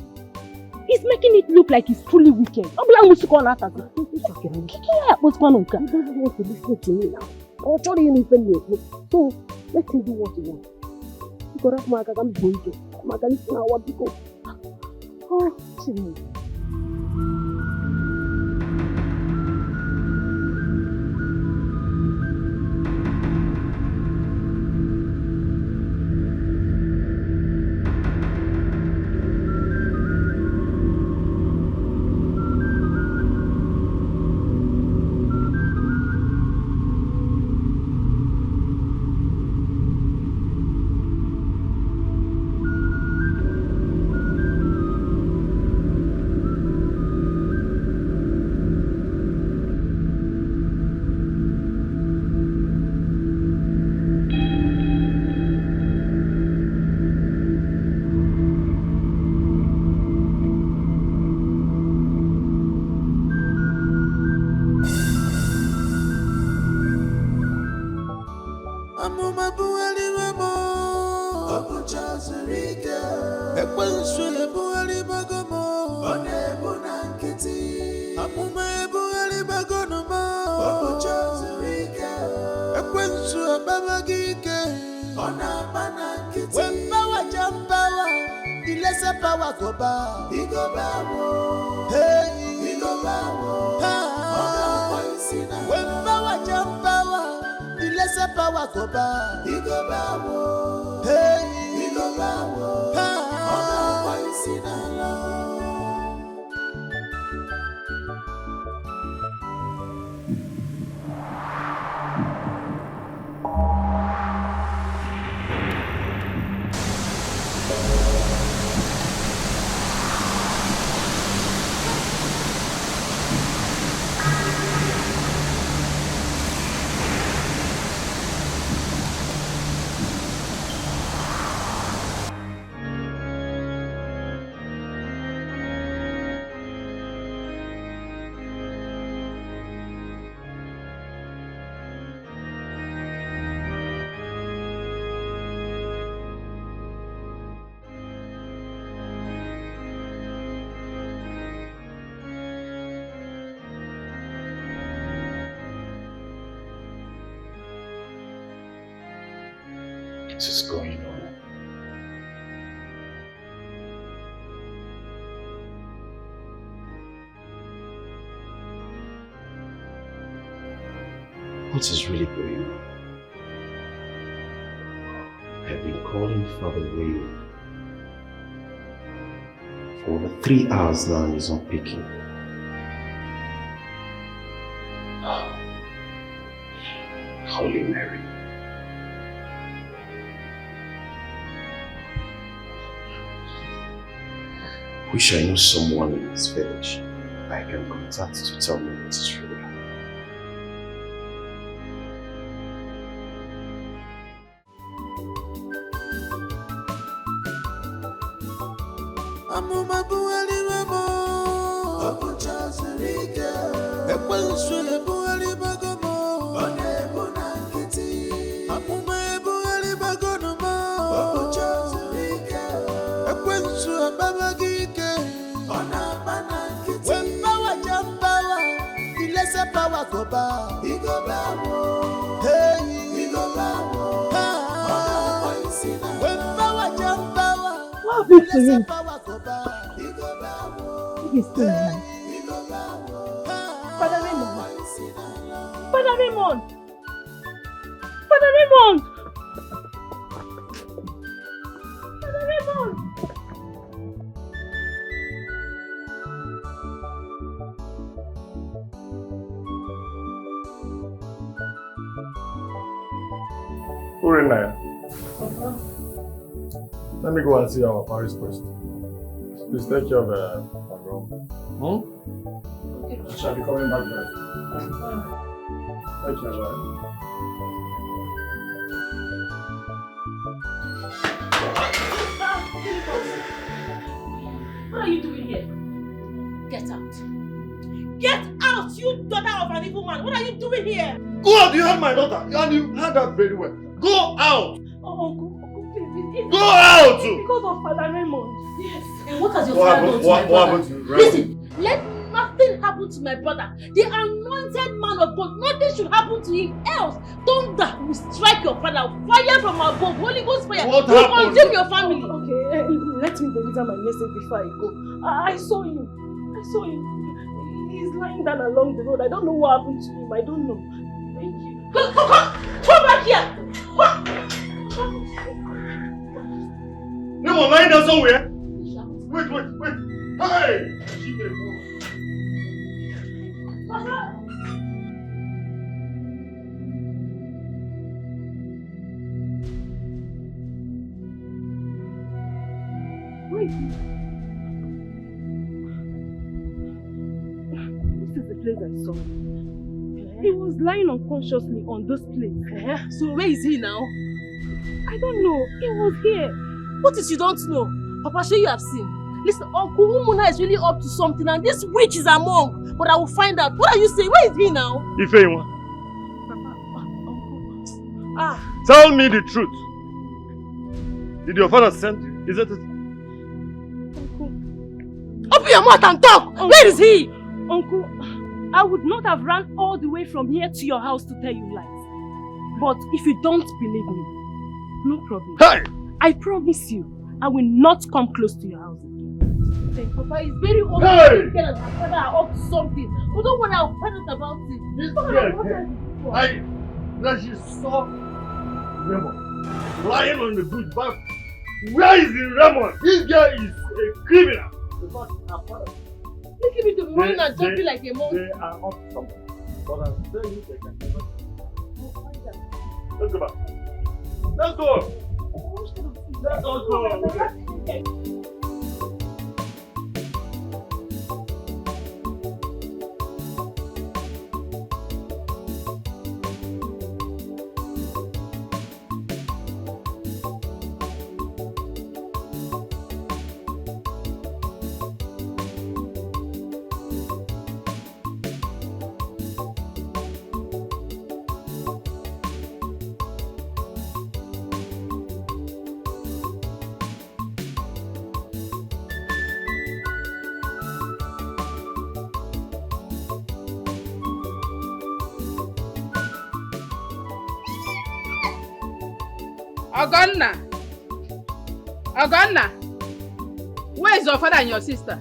He's making it look like he's truly wicked. I'm like, what's going on? What's going on? He doesn't want to listen to me now. I'll tell you anything. So let him do what he wants. Because that's my I'm going to. My God, listen, I want to go. Oh, see. is going on? What is really going on? I've been calling Father Ray for over 3 hours now and he's not picking. Holy Mary. Wish I knew someone in this village I can contact to tell me what is really happening. What happened to him? He's still alive. Father Raymond! Father Raymond! Father Raymond! Father Raymond! Urinaya. Let me go and see our parish priest. Please take care of my room. Okay. I shall be coming back there. Thank you, Lord. What are you doing here? Get out. Get out, you daughter of an evil man. What are you doing here? Go out! You have my daughter. And you heard that very well. Go out! Oh, Uncle, please. Go out! It's because of Father Raymond. Yes. And what has your father done to my brother? What happened to you? Listen, let nothing happen to my brother. The anointed man of God, nothing should happen to him else. Thunder will strike your father. Fire from above. Holy Ghost fire. What will happened? consume your family. Okay, let me deliver my message before I go. I saw him. He's lying down along the road. I don't know what happened to him. I don't know. Thank you. Come back here. You were lying down somewhere? Wait. Hey! Wait. This is the place I saw him. He was lying unconsciously on this place. So where is he now? I don't know. He was here. What is you don't know? Papa, sure you have seen. Listen, Uncle Umuna is really up to something and this witch is among. But I will find out. What are you saying? Where is he now? Ifeanyi. Uncle. Tell me the truth. Did your father send you? Is it? Uncle. Open your mouth and talk! Uncle. Where is he? Uncle, I would not have run all the way from here to your house to tell you lies. But if you don't believe me, no problem. Hey! I promise you, I will not come close to your house again. Hey, Papa, it's very obvious Hey! that my father are up to something. But don't worry, I'll find out about it. This girl, that she saw Raymond lying on the bush, but where is the Raymond? This girl is a criminal. Because her father. Look at me to be running and jumping like a monkey. They are up to something. But I'm telling you, they can never. Let's go back. Let's go. Let's all go. Ogonna! Ogonna! Where is your father and your sister?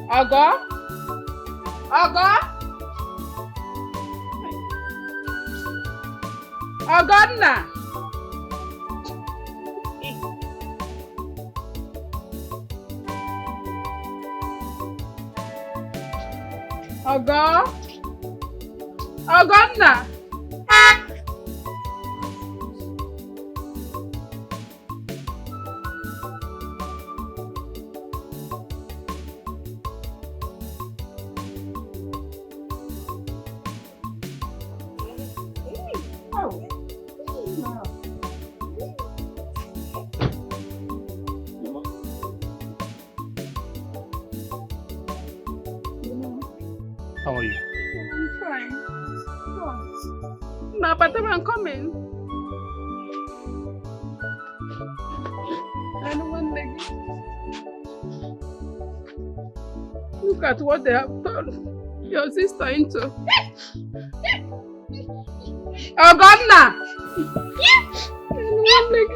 Ogo? Ogo? Ogonna! Ogo? Ogonna! How are you? I'm fine. Come on. No, but I'm coming. And one leg. Look at what they have turned your sister into. Oh, God, now! And one leg.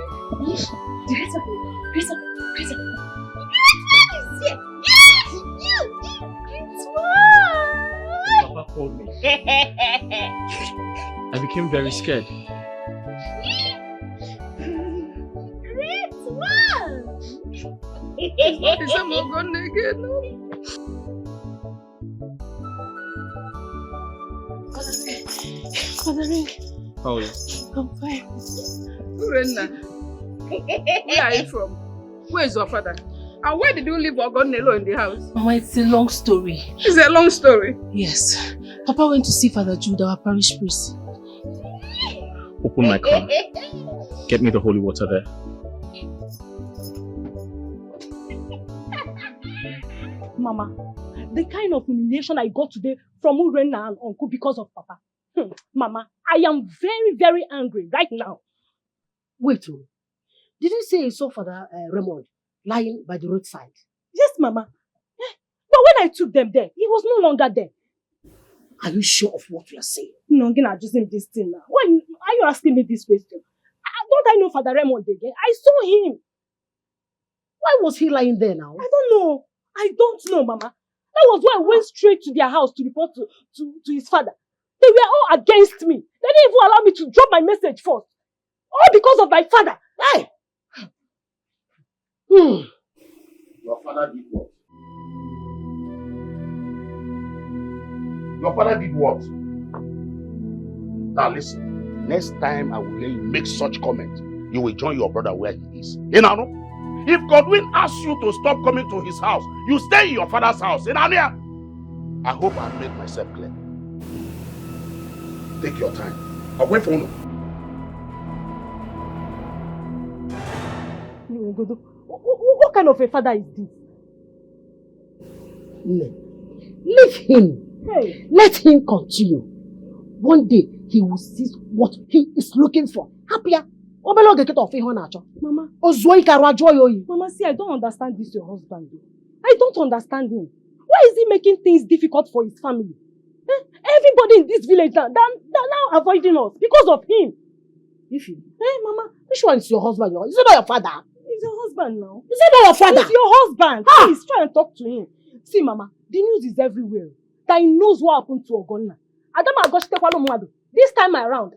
Papa called me. I became very scared. Great one! What is I'm going again? Father Ring, How are you? I'm fine. Rena, where are you from? Where is your father? And where did you leave Ogonelo in the house? Mama, it's a long story. It's a long story. Yes. Papa went to see Father Jude, our parish priest. Open my car. Get me the holy water there. Mama, the kind of humiliation I got today from Urena and Uncle because of Papa. Mama, I am very, very angry right now. Wait, did you say you saw Father Raymond lying by the roadside? Yes, Mama. But when I took them there, he was no longer there. Are you sure of what you are saying? No, I'm gonna just this thing now. Why are you asking me this question? Don't I know Father Raymond again? I saw him. Why was he lying there now? I don't know. I don't know, Mama. That was why I went straight to their house to report to his father. They were all against me. They didn't even allow me to drop my message first. All because of my father. Hey! Your father did what? Your father did what? Now listen, next time I will hear you make such comment, you will join your brother where he is. Inano? If Godwin asks you to stop coming to his house, you stay in your father's house. Inania? I hope I made myself clear. Take your time. I'll wait for you. What kind of a father is this? Leave him. Hey. Let him continue. One day he will see what he is looking for. Happier. Mama. Mama, see, I don't understand this your husband. I don't understand him. Why is he making things difficult for his family? Everybody in this village now avoiding us because of him. Hey, Mama, which one is your husband? Is it not your father? He's your husband now. Is it not your father? It's your husband. Please try and talk to him. See, Mama, the news is everywhere. That he knows what happened to Ogonna. This time around,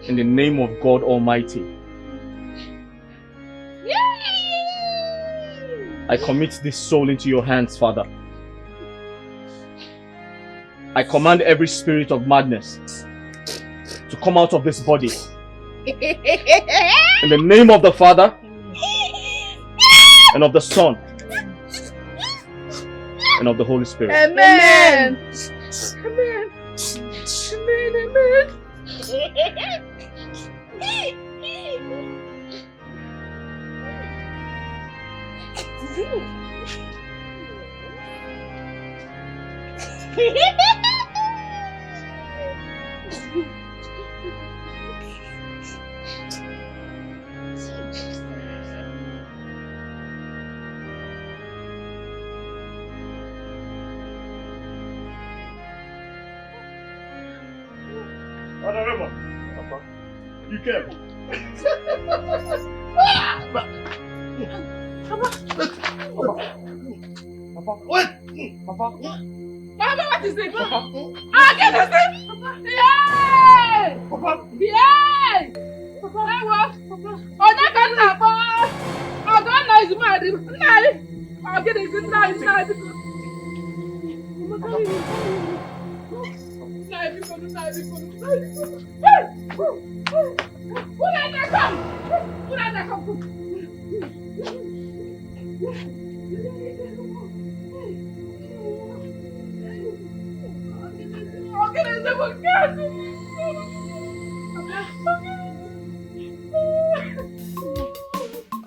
In the name of God Almighty, I commit this soul into your hands, Father. I command every spirit of madness to come out of this body. In the name of the Father and of the Son and of the Holy Spirit. Amen. Amen. Amen. Amen. Father Raymond. Papa. You came. Papa. Wait. Papa. Papa, what is it? Papa. Ah, get this thing. Yay! Papa. Yay! Papa. Papa. Oh, that can't happen. Oh, don't know it's mad. Oh, get this thing.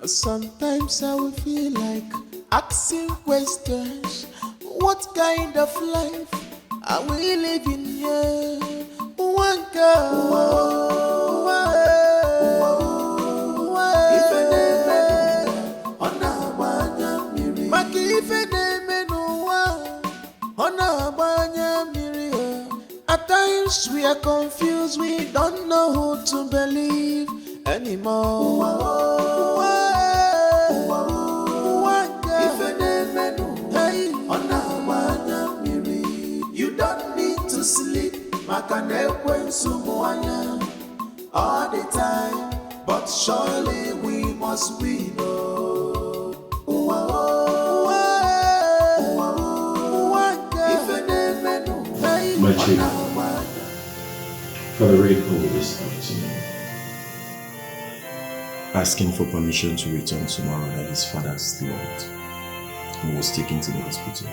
Sometimes I will feel like asking questions. What kind of life are we living here? One girl, if a name on at times we are confused, we don't know who to believe anymore. You don't need to sleep all the time, but surely we must win. My chief, Father Ray called this afternoon, asking for permission to return tomorrow that his father slumped and was taken to the hospital.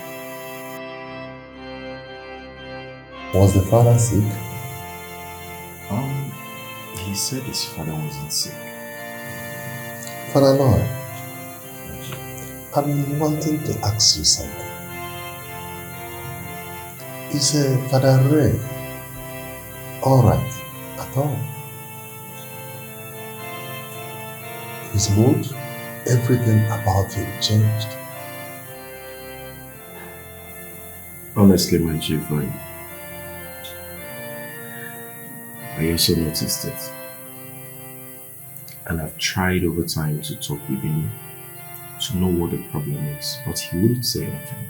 Was the father sick? He said his father wasn't sick. Father Lord, I've been wanting to ask you something. Is Father Ray alright at all? His mood, everything about him changed. Honestly, my chief, I also noticed it. And I've tried over time to talk with him to know what the problem is, but he wouldn't say anything.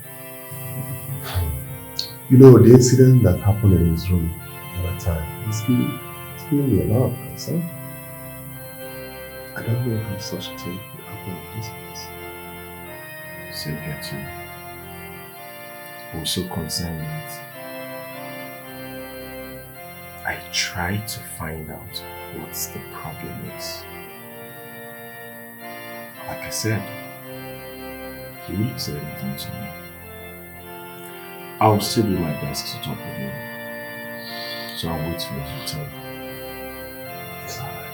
You know, the incident that happened in his room the other time, it's giving me a lot of concern. I don't know how such a thing could happen in this place. Same here too. Also concerned that I try to find out what the problem is. Like I said, he wouldn't say anything to me. I'll still do my best to talk with him. So I'll wait for his return. It's alright.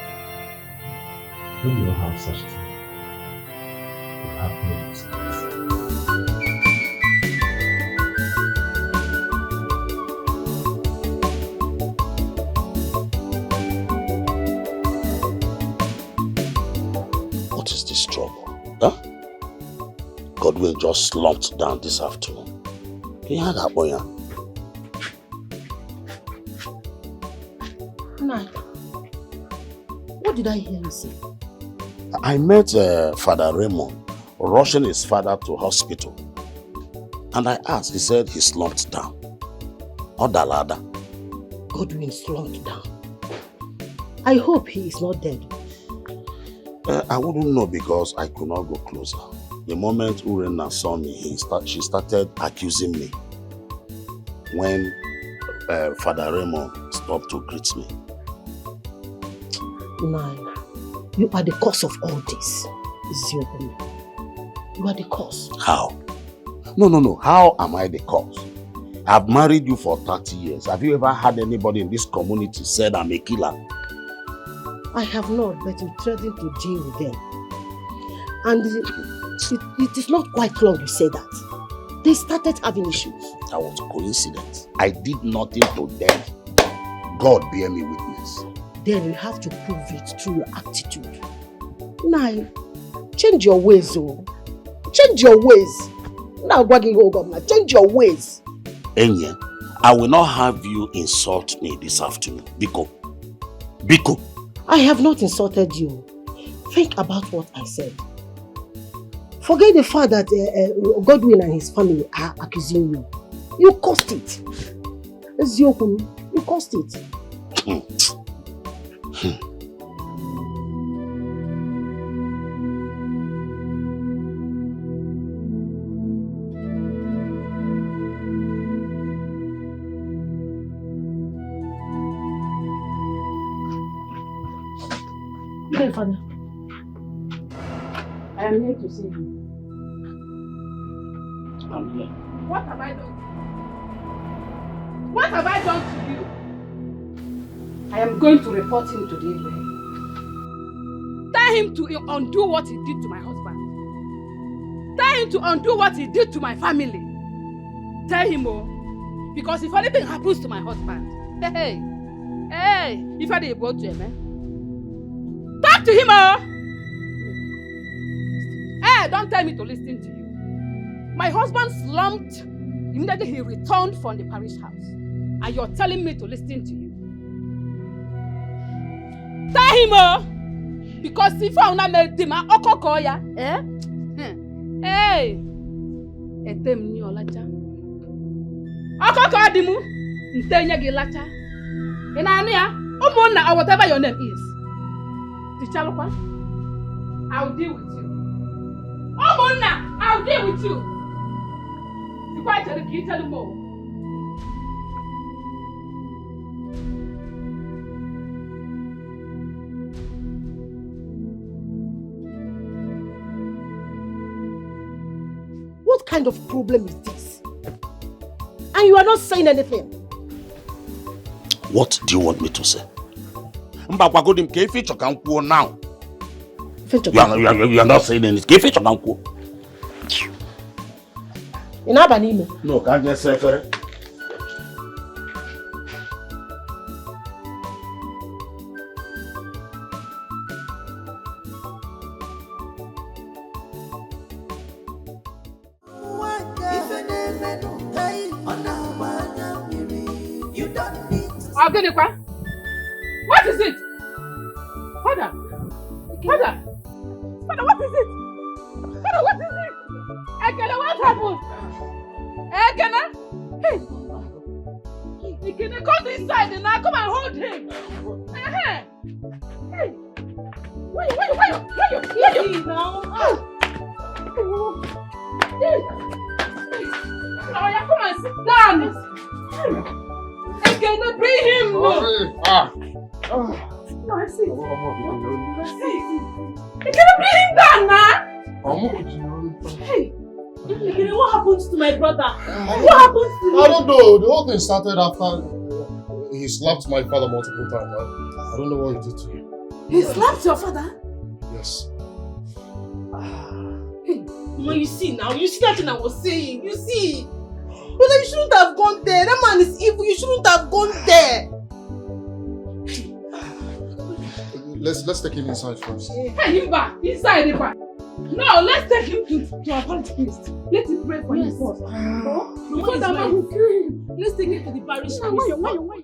When you have such a thing, you have no excuse. What is this trouble? Huh? Godwin just slumped down this afternoon. Nah. What did I hear you say? I met Father Raymond rushing his father to hospital. And I asked, he said he slumped down. Odalada. Godwin slumped down. I hope he is not dead. I wouldn't know because I could not go closer. The moment Urena saw me, she started accusing me when Father Raymond stopped to greet me. Nine, you are the cause of all this. Ziobumi. You are the cause. How? No. How am I the cause? I've married you for 30 years. Have you ever had anybody in this community said I'm a killer? I have not, but you threatened to deal with them. And it is not quite long you say that. They started having issues. That was a coincidence. I did nothing to them. God bear me witness. Then you have to prove it through your attitude. Now, change your ways, oh. Change your ways. Now, change your ways. Enye, I will not have you insult me this afternoon. Biko. Biko. I have not insulted you. Think about what I said. Forget the fact that Godwin and his family are accusing you. You caused it. You caused it. Okay, Father. I am here to see you. I'm here. What have I done? What have I done to you? I am going to report him to the Igwe. Tell him to undo what he did to my husband. Tell him to undo what he did to my family. Tell him, because if anything happens to my husband, if I did go to him, talk to him, don't tell me to listen to you. My husband slumped immediately he returned from the parish house. And you're telling me to listen to you. Tell him, because if I want to make him okokoya, etem ni olacha. Okokoya dimu, ntenya gilacha. Ina ya, umona or whatever your name is. Tichalokwa, I'll deal with you. Umona, I'll deal with you. You quite tell him more. What kind of problem is this? And you are not saying anything. What do you want me to say? Now. You are not saying anything. No, can't just say for What is it? Father! Father! Father, what is it? Father, what is it? Ekene, what happened? Ekene? Hey! Ekene, come inside and now come and hold him. Hey! Why you now? Now you come and sit down. Ekene, bring him. No, I see. You can't bring him down now. Hey, what happens to my brother? What happens to him? I don't know. The whole thing started after he slapped my father multiple times. I don't know what he did to him. He slapped your father? Yes. Hey, Mama, you see now. You see that thing I was saying. You see. Brother, you shouldn't have gone there. That man is evil. You shouldn't have gone there. Let's take him inside first. Hey, him back. Inside him back. No, let's take him to our parish priest. Let him pray for him first. Before that man will kill him. Let's take him to the parish priest. Why?